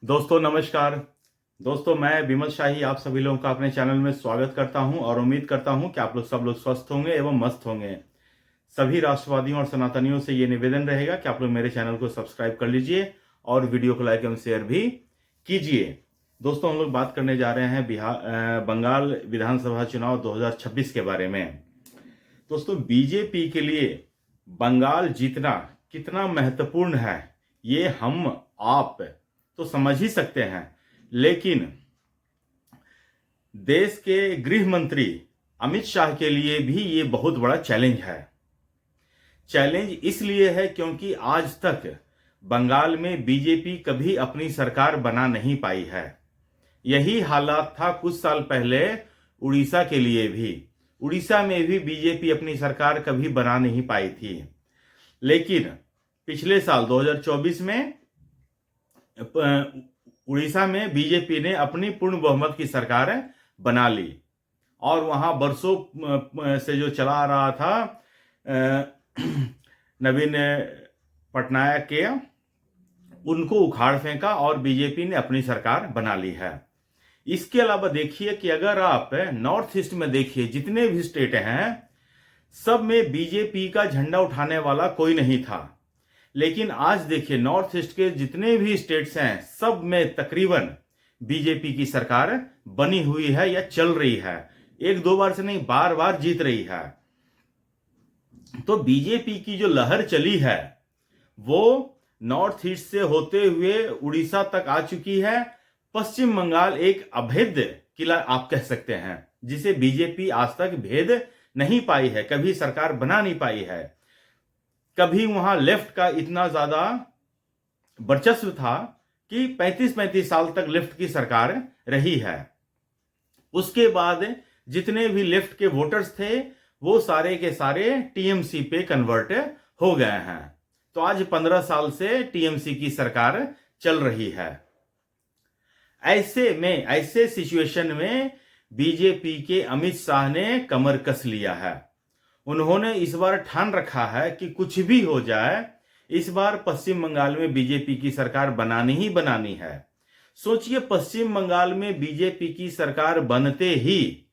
दोस्तों नमस्कार। दोस्तों मैं विमल शाही आप सभी लोगों का अपने चैनल में स्वागत करता हूं और उम्मीद करता हूं कि आप लोग सब लोग स्वस्थ होंगे एवं मस्त होंगे। सभी राष्ट्रवादियों और सनातनियों से ये निवेदन रहेगा कि आप लोग मेरे चैनल को सब्सक्राइब कर लीजिए और वीडियो को लाइक एवं शेयर भी कीजिए। दोस्तों हम लोग बात करने जा रहे हैं बंगाल विधानसभा चुनाव 2026 के बारे में। दोस्तों बीजेपी के लिए बंगाल जीतना कितना महत्वपूर्ण है ये हम आप तो समझ ही सकते हैं, लेकिन देश के गृह मंत्री अमित शाह के लिए भी ये बहुत बड़ा चैलेंज है। चैलेंज इसलिए है क्योंकि आज तक बंगाल में बीजेपी कभी अपनी सरकार बना नहीं पाई है। यही हालात था कुछ साल पहले उड़ीसा के लिए भी। उड़ीसा में भी बीजेपी अपनी सरकार कभी बना नहीं पाई थी, लेकिन पिछले साल 2024 में उड़ीसा में बीजेपी ने अपनी पूर्ण बहुमत की सरकार बना ली और वहां बरसों से जो चला आ रहा था नवीन पटनायक के, उनको उखाड़ फेंका और बीजेपी ने अपनी सरकार बना ली है। इसके अलावा देखिए कि अगर आप नॉर्थ ईस्ट में देखिए, जितने भी स्टेट हैं सब में बीजेपी का झंडा उठाने वाला कोई नहीं था, लेकिन आज देखिए नॉर्थ ईस्ट के जितने भी स्टेट्स हैं सब में तकरीबन बीजेपी की सरकार बनी हुई है या चल रही है। एक दो बार से नहीं, बार बार जीत रही है। तो बीजेपी की जो लहर चली है वो नॉर्थ ईस्ट से होते हुए उड़ीसा तक आ चुकी है। पश्चिम बंगाल एक अभेद किला आप कह सकते हैं, जिसे बीजेपी आज तक भेद नहीं पाई है, कभी सरकार बना नहीं पाई है। कभी वहां लेफ्ट का इतना ज्यादा वर्चस्व था कि 35-35 साल तक लेफ्ट की सरकार रही है। उसके बाद जितने भी लेफ्ट के वोटर्स थे वो सारे के सारे टीएमसी पे कन्वर्ट हो गए हैं। तो आज 15 साल से टीएमसी की सरकार चल रही है। ऐसे सिचुएशन में बीजेपी के अमित शाह ने कमर कस लिया है। उन्होंने इस बार ठान रखा है कि कुछ भी हो जाए, इस बार पश्चिम बंगाल में बीजेपी की सरकार बनानी ही बनानी है। सोचिए, पश्चिम बंगाल में बीजेपी की सरकार बनते ही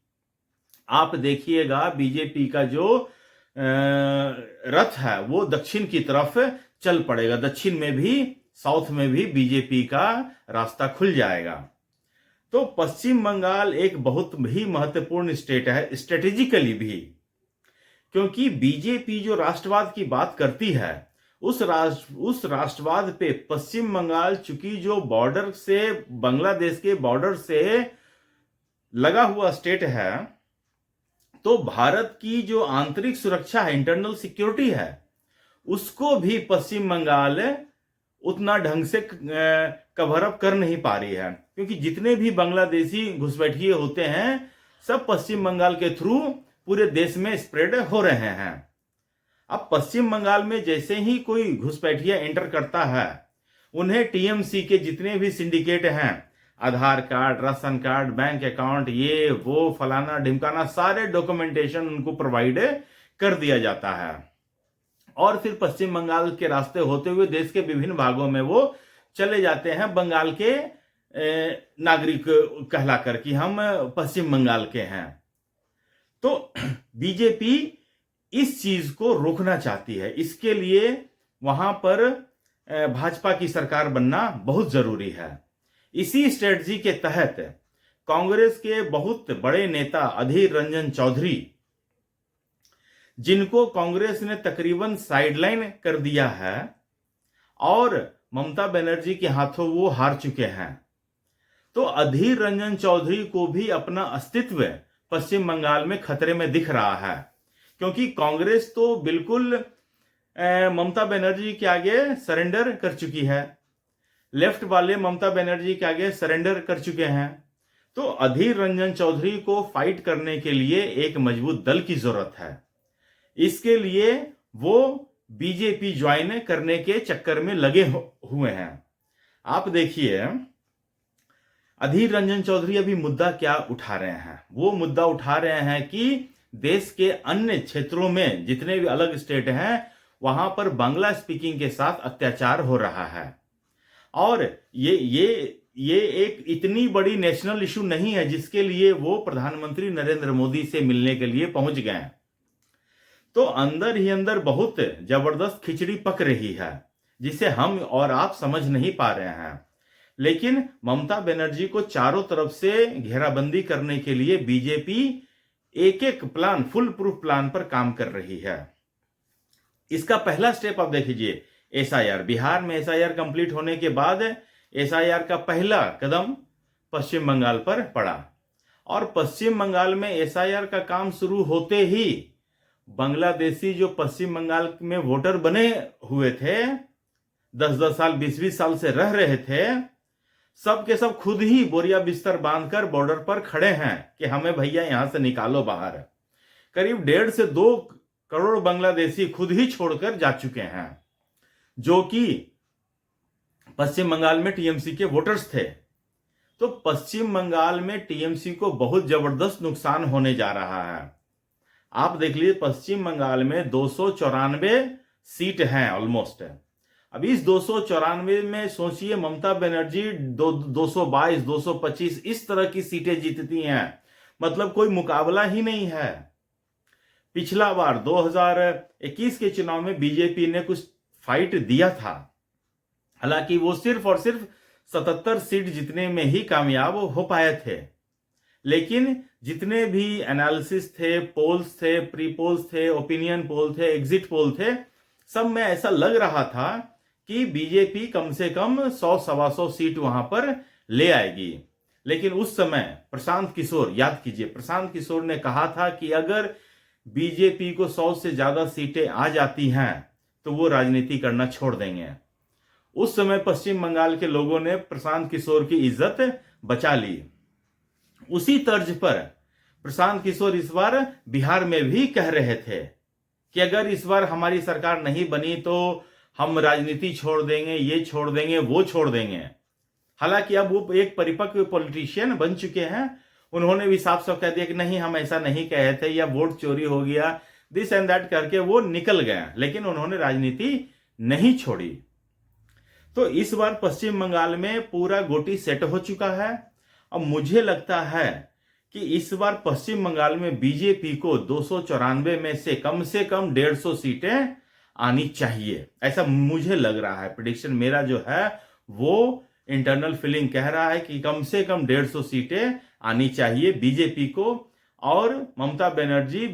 आप देखिएगा बीजेपी का जो रथ है वो दक्षिण की तरफ चल पड़ेगा। दक्षिण में भी, साउथ में भी बीजेपी का रास्ता खुल जाएगा। तो पश्चिम बंगाल एक बहुत ही महत्वपूर्ण स्टेट है, स्ट्रेटेजिकली भी, क्योंकि बीजेपी जो राष्ट्रवाद की बात करती है उस राष्ट्रवाद पे पश्चिम बंगाल चूंकि जो बॉर्डर से, बांग्लादेश के बॉर्डर से लगा हुआ स्टेट है, तो भारत की जो आंतरिक सुरक्षा है, इंटरनल सिक्योरिटी है, उसको भी पश्चिम बंगाल उतना ढंग से कवर अप कर नहीं पा रही है, क्योंकि जितने भी बांग्लादेशी घुसपैठिए होते हैं सब पश्चिम बंगाल के थ्रू पूरे देश में स्प्रेड हो रहे हैं। अब पश्चिम बंगाल में जैसे ही कोई घुसपैठिया एंटर करता है, उन्हें टीएमसी के जितने भी सिंडिकेट हैं, Aadhaar card, ration card, bank account, ये वो फलाना ढिमकाना, सारे डॉक्यूमेंटेशन उनको प्रोवाइड कर दिया जाता है और फिर पश्चिम बंगाल के रास्ते होते हुए देश के विभिन्न भागों में वो चले जाते हैं, बंगाल के नागरिक कहलाकर कि हम पश्चिम बंगाल के हैं। तो बीजेपी इस चीज को रोकना चाहती है। इसके लिए वहां पर भाजपा की सरकार बनना बहुत जरूरी है। इसी स्ट्रेटजी के तहत कांग्रेस के बहुत बड़े नेता अधीर रंजन चौधरी, जिनको कांग्रेस ने तकरीबन साइडलाइन कर दिया है और ममता बनर्जी के हाथों वो हार चुके हैं, तो अधीर रंजन चौधरी को भी अपना अस्तित्व पश्चिम बंगाल में खतरे में दिख रहा है, क्योंकि कांग्रेस तो बिल्कुल ममता बनर्जी के आगे सरेंडर कर चुकी है, लेफ्ट वाले ममता बनर्जी के आगे सरेंडर कर चुके हैं। तो अधीर रंजन चौधरी को फाइट करने के लिए एक मजबूत दल की जरूरत है। इसके लिए वो बीजेपी ज्वाइन करने के चक्कर में लगे हुए हैं। आप देखिए अधीर रंजन चौधरी अभी मुद्दा क्या उठा रहे हैं। वो मुद्दा उठा रहे हैं कि देश के अन्य क्षेत्रों में जितने भी अलग स्टेट हैं वहां पर बांग्ला स्पीकिंग के साथ अत्याचार हो रहा है और ये ये एक इतनी बड़ी नेशनल इशू नहीं है जिसके लिए वो प्रधानमंत्री नरेंद्र मोदी से मिलने के लिए पहुंच गए। तो अंदर ही अंदर बहुत जबरदस्त खिचड़ी पक रही है जिसे हम और आप समझ नहीं पा रहे हैं। लेकिन ममता बनर्जी को चारों तरफ से घेराबंदी करने के लिए बीजेपी एक एक प्लान, फुल प्रूफ प्लान पर काम कर रही है। इसका पहला स्टेप आप देख लीजिए, एसआईआर। बिहार में एसआईआर कंप्लीट होने के बाद एसआईआर का पहला कदम पश्चिम बंगाल पर पड़ा और पश्चिम बंगाल में एसआईआर का काम शुरू होते ही बांग्लादेशी जो पश्चिम बंगाल में वोटर बने हुए थे, 10-10 साल 20-20 साल से रह रहे थे, सब के सब खुद ही बोरिया बिस्तर बांधकर बॉर्डर पर खड़े हैं कि हमें भैया यहां से निकालो बाहर। करीब 1.5 से 2 करोड़ बांग्लादेशी खुद ही छोड़कर जा चुके हैं, जो कि पश्चिम बंगाल में टीएमसी के वोटर्स थे। तो पश्चिम बंगाल में टीएमसी को बहुत जबरदस्त नुकसान होने जा रहा है। आप देख लीजिए, पश्चिम बंगाल में 294 सीट हैं ऑलमोस्ट। अब इस 294 में सोचिए ममता बनर्जी 222, 225 इस तरह की सीटें जीतती हैं, मतलब कोई मुकाबला ही नहीं है। पिछला बार 2021 के चुनाव में बीजेपी ने कुछ फाइट दिया था, हालांकि वो सिर्फ और सिर्फ 77 सीट जीतने में ही कामयाब हो पाए थे। लेकिन जितने भी एनालिसिस थे, पोल्स थे, प्री पोल्स थे, ओपिनियन पोल थे, एग्जिट पोल थे, सब में ऐसा लग रहा था कि बीजेपी कम से कम 100-125 सीट वहां पर ले आएगी। लेकिन उस समय प्रशांत किशोर, याद कीजिए, प्रशांत किशोर ने कहा था कि अगर बीजेपी को 100 से ज्यादा सीटें आ जाती हैं तो वो राजनीति करना छोड़ देंगे। उस समय पश्चिम बंगाल के लोगों ने प्रशांत किशोर की इज्जत बचा ली। उसी तर्ज पर प्रशांत किशोर इस बार बिहार में भी कह रहे थे कि अगर इस बार हमारी सरकार नहीं बनी तो हम राजनीति छोड़ देंगे, ये छोड़ देंगे, वो छोड़ देंगे। हालांकि अब वो एक परिपक्व पॉलिटिशियन बन चुके हैं, उन्होंने भी साफ साफ कह दिया कि नहीं, हम ऐसा नहीं कहे थे, या वोट चोरी हो गया, दिस एंड दैट करके वो निकल गए। लेकिन उन्होंने राजनीति नहीं छोड़ी। तो इस बार पश्चिम बंगाल में पूरा गोटी सेट हो चुका है। अब मुझे लगता है कि इस बार पश्चिम बंगाल में बीजेपी को 294 में से कम 150 सीटें आनी चाहिए, ऐसा मुझे लग रहा है। प्रेडिक्शन मेरा जो है वो इंटरनल फीलिंग कह रहा है कि कम से कम 150 सीटें आनी चाहिए बीजेपी को, और ममता बनर्जी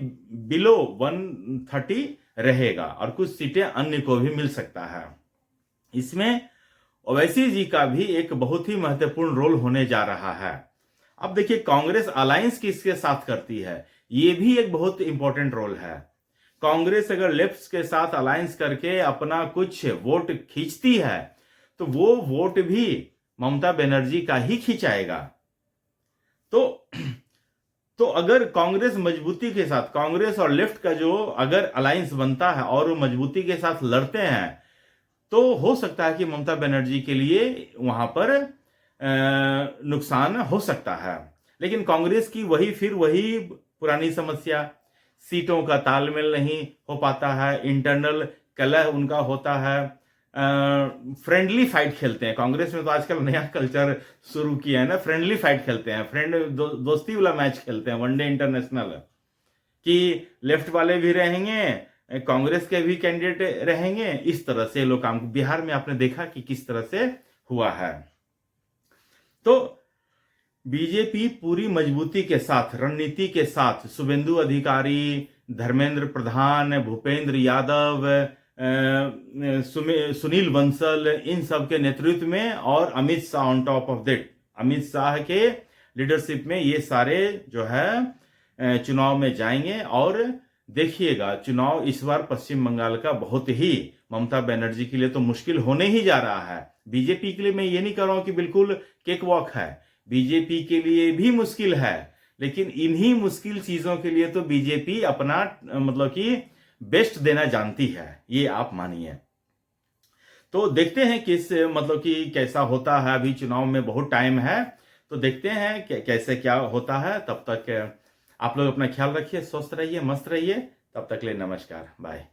बिलो 130 रहेगा और कुछ सीटें अन्य को भी मिल सकता है। इसमें ओवैसी जी का भी एक बहुत ही महत्वपूर्ण रोल होने जा रहा है। अब देखिए, कांग्रेस अलायंस किसके साथ करती है, ये भी एक बहुत इंपॉर्टेंट रोल है। कांग्रेस अगर लेफ्ट के साथ अलायंस करके अपना कुछ वोट खींचती है तो वो वोट भी ममता बनर्जी का ही खींचाएगा। तो अगर कांग्रेस मजबूती के साथ, कांग्रेस और लेफ्ट का जो अगर अलायंस बनता है और वो मजबूती के साथ लड़ते हैं, तो हो सकता है कि ममता बनर्जी के लिए वहां पर नुकसान हो सकता है। लेकिन कांग्रेस की फिर वही पुरानी समस्या, सीटों का तालमेल नहीं हो पाता है, इंटरनल कलह उनका होता है, फ्रेंडली फाइट खेलते हैं। कांग्रेस में तो आजकल नया कल्चर शुरू किया है ना, फ्रेंडली फाइट खेलते हैं, दोस्ती वाला मैच खेलते हैं, वनडे इंटरनेशनल, कि लेफ्ट वाले भी रहेंगे, कांग्रेस के भी कैंडिडेट रहेंगे, इस तरह से लोग काम। बिहार में आपने देखा कि किस तरह से हुआ है। तो बीजेपी पूरी मजबूती के साथ, रणनीति के साथ, शुभेंदु अधिकारी, धर्मेंद्र प्रधान, भूपेंद्र यादव, सुनील बंसल, इन सब के नेतृत्व में, और Amit Shah on top of that, Amit Shah के लीडरशिप में ये सारे जो है चुनाव में जाएंगे। और देखिएगा, चुनाव इस बार पश्चिम बंगाल का बहुत ही ममता बनर्जी के लिए तो मुश्किल होने ही जा रहा है। बीजेपी के लिए मैं ये नहीं कह रहा हूं कि बिल्कुल केक वॉक है, बीजेपी के लिए भी मुश्किल है, लेकिन इन्हीं मुश्किल चीजों के लिए तो बीजेपी अपना मतलब कि बेस्ट देना जानती है, ये आप मानिए। तो देखते हैं किस मतलब कि कैसा होता है। अभी चुनाव में बहुत टाइम है, तो देखते हैं कैसे क्या होता है। तब तक आप लोग अपना ख्याल रखिए, स्वस्थ रहिए, मस्त रहिए। तब तक ले नमस्कार, बाय।